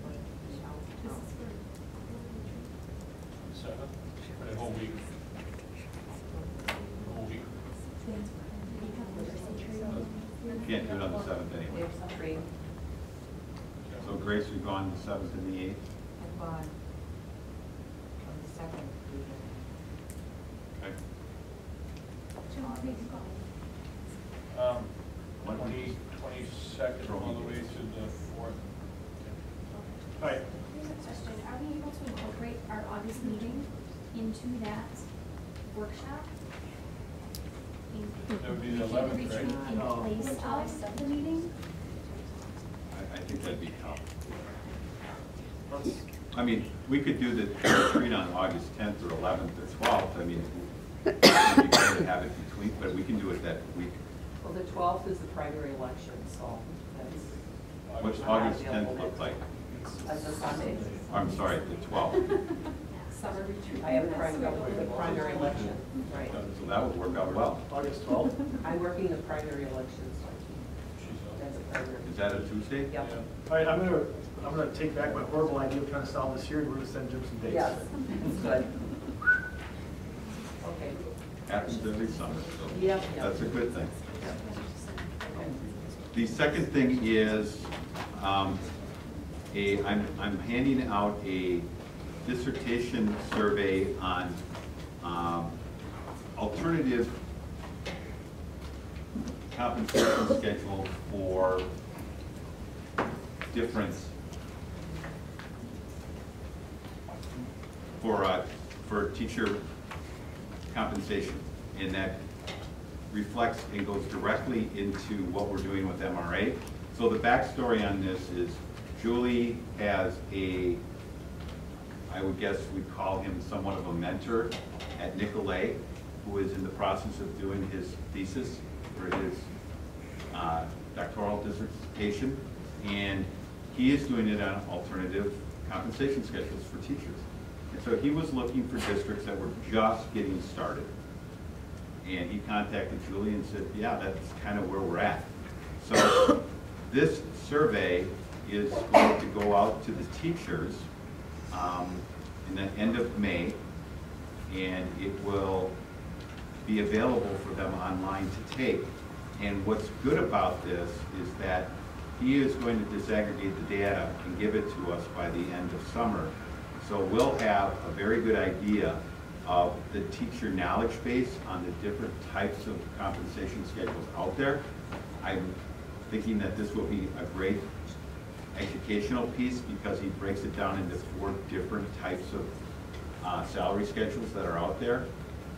going to be out. This is for. 7th, for the whole week. Whole week. Can't do it on the 7th anyway. There's some trade. So Grace, we've gone the 7th and the 8th. I've gone on the 2nd. Okay. Um, 22nd all the way to the 4th. All right, Here's a question, are we able to incorporate our August meeting into that workshop? That would be the Retreat 11th, right? in place of the meeting? I think that'd be tough. let's, I mean, we could do the retreat on August 10th or 11th or 12th. I mean, it'd be better to have it between, but we can do it that week. Well, the 12th is the primary election, so that's. What's August 10th look like? That's a Sunday. I'm sorry, the 12th. Summer retreat. I have the primary election, right. So that would work out well. August 12th? I'm working the primary election, so that's a primary. Is that a Tuesday? Yep. All right, I'm gonna take back my horrible idea of trying to solve this here, and we're gonna send Jim some dates. Yes, good. Okay. Happens every summer, so Yep. that's a good thing. The second thing is, I'm handing out a dissertation survey on alternative compensation schedule for different, for teacher compensation. And that reflects and goes directly into what we're doing with MRA. So the backstory on this is Julie has I would guess we'd call him somewhat of a mentor at Nicolay, who is in the process of doing his thesis for his doctoral dissertation. And he is doing it on alternative compensation schedules for teachers. And so he was looking for districts that were just getting started. And he contacted Julie and said, yeah, that's kind of where we're at. So this survey is going to go out to the teachers in the end of May, and it will be available for them online to take. And what's good about this is that he is going to disaggregate the data and give it to us by the end of summer. So we'll have a very good idea of the teacher knowledge base on the different types of compensation schedules out there. I'm thinking that this will be a great educational piece because he breaks it down into 4 different types of salary schedules that are out there,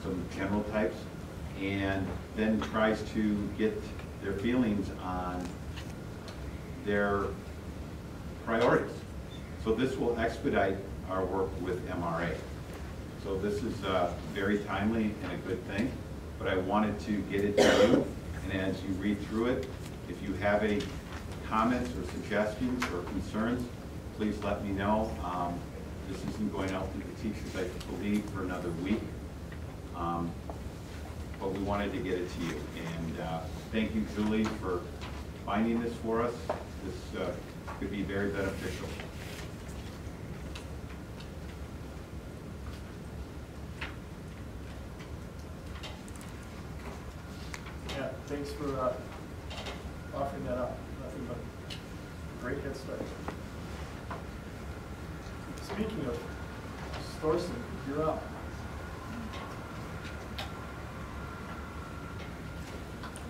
some general types. and then tries to get their feelings on their priorities. So this will expedite our work with MRA. So this is very timely and a good thing, but I wanted to get it to you, and as you read through it, if you have any comments or suggestions or concerns, please let me know. This isn't going out to the teachers, I believe, for another week. But we wanted to get it to you. And thank you, Julie, for finding this for us. This could be very beneficial. Yeah, thanks for offering that up. Nothing but a great head start. Speaking of Thorson, you're up.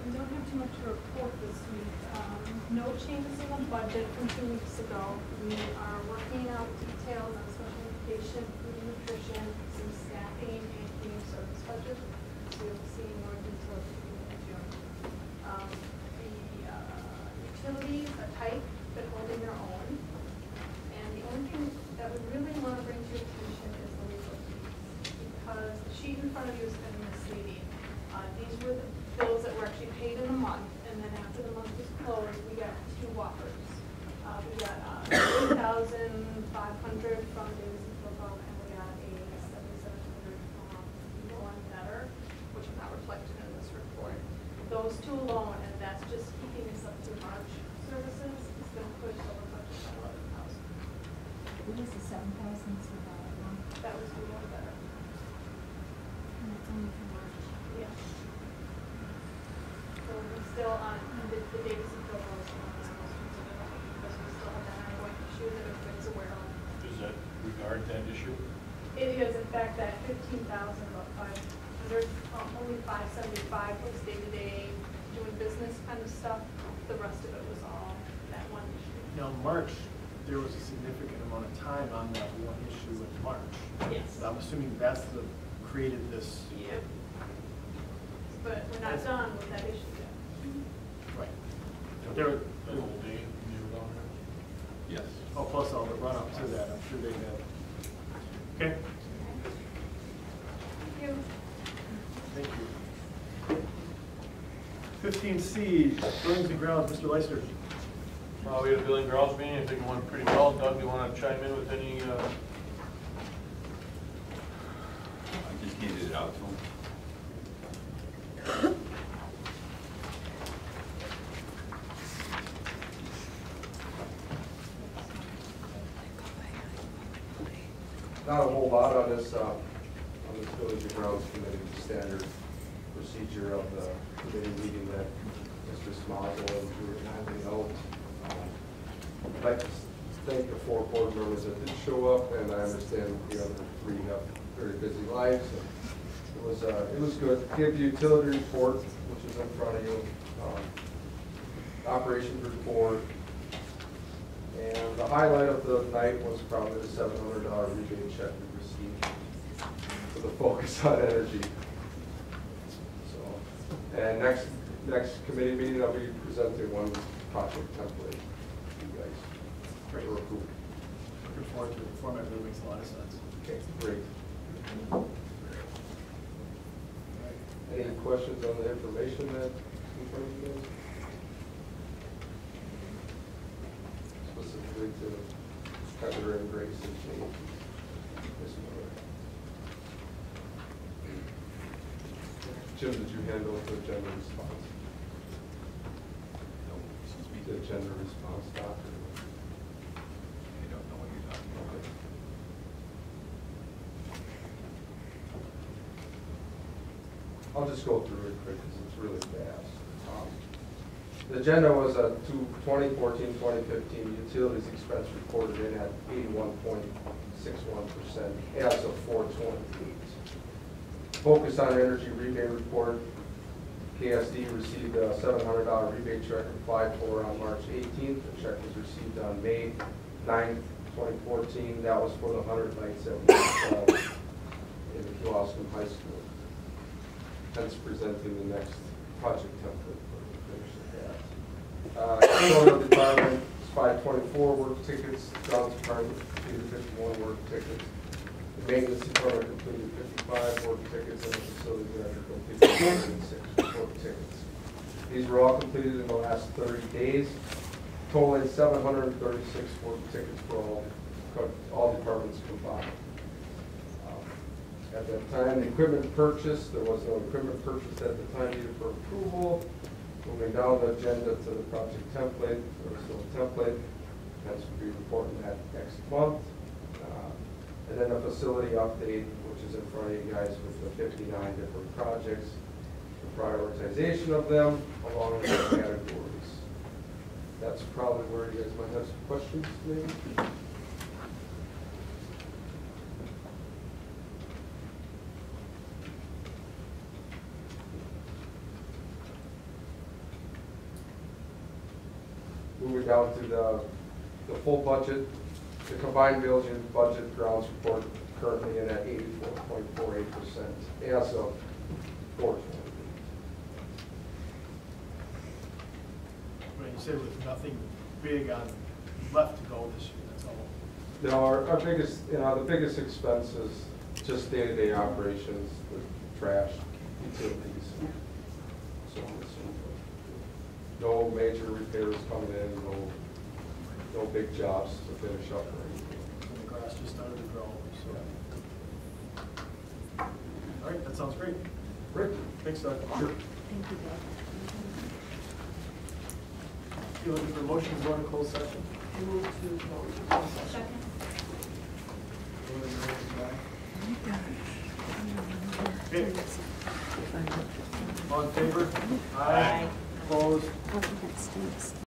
We don't have too much to report this week. No changes in the budget from 2 weeks ago. We are working out details on special education, food and nutrition, some staffing and community service budget. So you'll see more details in June. The utilities are tight, but holding their own. And the only thing that we really want to bring to your attention is the legal fees, because the sheet in front of you is kind of misleading. These were the bills that were actually paid in a month, and then after the month was closed, we got two whoppers. We got $8,500 from Davis and Football, and we got a $7,700 from One Better, which is not reflected in this report. Those two alone, and that's just keeping us up to March services, is going to push over budget by 11,000. What is the 7,000 survival? That was One Better. And it's only for March. Yeah. So we're still on the Davis and Football is one of the most considered, because we still have that ongoing issue that everybody's aware of. Does that regard that issue? It is, in fact, that 15,000, about 500, only 575 was day-to-day doing business kind of stuff. The rest of it was all that one issue. Now, March, there was a significant amount of time on that one issue in March. Yes. I'm assuming that's the created this. Yep. But we're not done with that issue yet. Right. That whole day you were down there? Yes. Oh, plus all the run-up to that, I'm sure they had. Okay, Thank you. thank you. 15C, buildings and grounds, Mr. Leister. We had a building grounds meeting. I think it went pretty well. Doug, you want to chime in with any? I just handed it out to him. Not a whole lot on this Village and Grounds Committee, standard procedure of the committee meeting that Mr. Smazel and Drew handing out. I'd like to thank the 4 board members that did show up, and I understand the other 3 have very busy lives. It was good. Give the utility report, which is in front of you, operations report, and the highlight of the night was probably the $700 rebate check we received for the focus on energy. So, and next committee meeting, I'll be presenting one project template to you guys. Great. For approval. Looking forward to it. The format really makes a lot of sense. Okay, great. Any questions on the information that's in front of you guys? Specifically to Heather and Grace and Jane. Jim, did you handle the agenda response? No, excuse me. The agenda response document? I don't know what you're talking about. Okay. I'll just go through it quick because it's really fast. The agenda was a 2014-2015 utilities expense reported in at 81.61% as of 4/28. Focus on energy rebate report. KSD received a $700 rebate check applied for on March 18th. The check was received on May 9th, 2014. That was for the 100 nights that we installed in the Kewaskum High School. hence presenting the next project template for the finish of that. Custodial department, 524 work tickets, grounds department completed 51 work tickets. The maintenance department completed 55 work tickets, and the facility director completed 106 work tickets. These were all completed in the last 30 days, totaling 736 work tickets for all departments combined. At that time, the equipment purchase, there was no equipment purchase at the time needed for approval. Moving down the agenda to the project template, there was no template, hence we'll be reporting that next month. And then a facility update, which is in front of you guys with the 59 different projects, the prioritization of them, along with the categories. That's probably where you guys might have some questions, maybe? Moving down to the full budget, the combined village and budget grounds report currently in at 84.48% as of 4/20. Right, you said with nothing big on left to go this year, that's all. Now, our biggest, the biggest expense is just day-to-day operations, the trash, utilities, so on and so forth. No major repairs coming in, no big jobs to finish up or anything. And the grass just started to grow, so. All right, that sounds great. Great. Thanks, Doug. Sure. Thank you, Doug. You looking for a motion to go into closed session? Move to go. Second. Okay. All in favor? Aye. Opposed? Oh, that stinks.